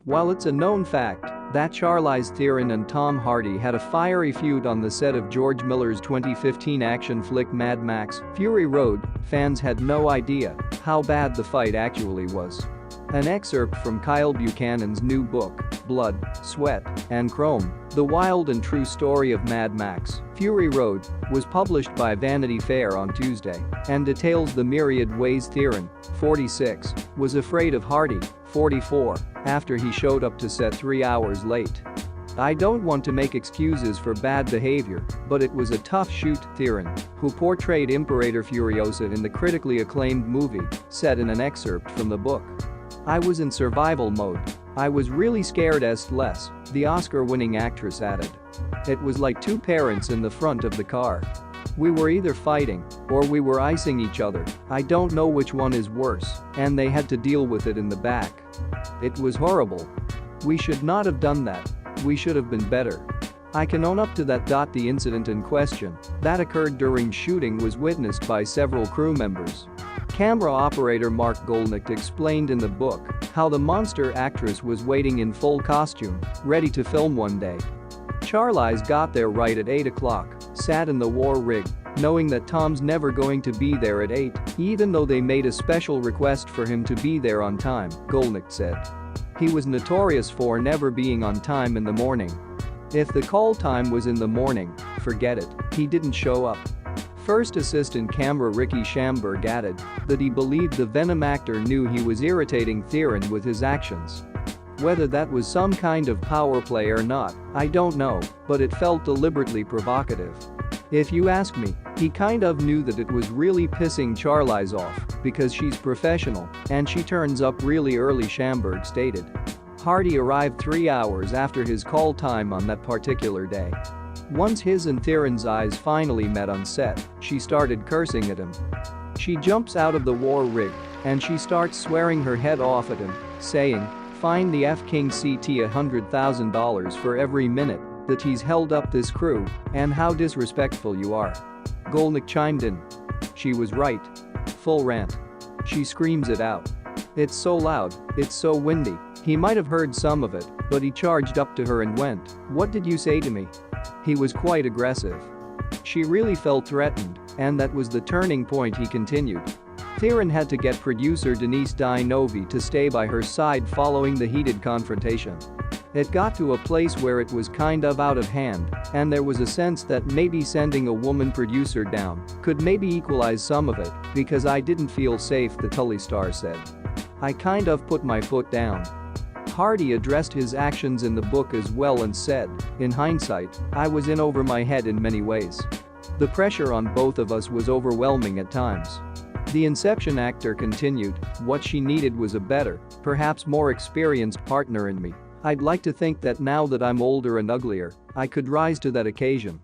While it's a known fact that Charlize Theron and Tom Hardy had a fiery feud on the set of George Miller's 2015 action flick Mad Max: Fury Road, fans had no idea how bad the fight actually was. An excerpt from Kyle Buchanan's new book, Blood, Sweat, and Chrome: The Wild and True Story of Mad Max: Fury Road, was published by Vanity Fair on Tuesday and details the myriad ways Theron, 46, was afraid of Hardy, 44, after he showed up to set 3 hours late. "I don't want to make excuses for bad behavior, but it was a tough shoot," Theron, who portrayed Imperator Furiosa in the critically acclaimed movie, said in an excerpt from the book. "I was in survival mode. I was really scared as less," the Oscar-winning actress added. "It was like two parents in the front of the car. We were either fighting or we were icing each other. I don't know which one is worse, and they had to deal with it in the back. It was horrible. We should not have done that. We should have been better. I can own up to that." The incident in question, that occurred during shooting, was witnessed by several crew members. Camera operator Mark Golnick explained in the book how the monster actress was waiting in full costume, ready to film one day. "Charlize got there right at 8 o'clock, sat in the war rig, knowing that Tom's never going to be there at 8, even though they made a special request for him to be there on time," Golnick said. He was notorious for never being on time in the morning. If the call time was in the morning, forget it, he didn't show up. First assistant camera Ricky Shamberg added that he believed the Venom actor knew he was irritating Theron with his actions. "Whether that was some kind of power play or not, I don't know, but it felt deliberately provocative. If you ask me, he kind of knew that it was really pissing Charlize off because she's professional and she turns up really early," Shamberg stated. Hardy arrived 3 hours after his call time on that particular day. Once his and Theron's eyes finally met on set, she started cursing at him. She jumps out of the war rig and she starts swearing her head off at him, saying, "Fine the F-King CT $100,000 for every minute that he's held up this crew, and how disrespectful you are." Golnick chimed in. "She was right. Full rant. She screams it out. It's so loud, it's so windy." He might have heard some of it, but he charged up to her and went, "What did you say to me?" He was quite aggressive. "She really felt threatened, and that was the turning point," he continued. Theron had to get producer Denise Di Novi to stay by her side following the heated confrontation. "It got to a place where it was kind of out of hand, and there was a sense that maybe sending a woman producer down could maybe equalize some of it because I didn't feel safe," the Tully star said. "I kind of put my foot down." Hardy addressed his actions in the book as well and said, "In hindsight, I was in over my head in many ways. The pressure on both of us was overwhelming at times." The Inception actor continued, "What she needed was a better, perhaps more experienced partner in me. I'd like to think that now that I'm older and uglier, I could rise to that occasion."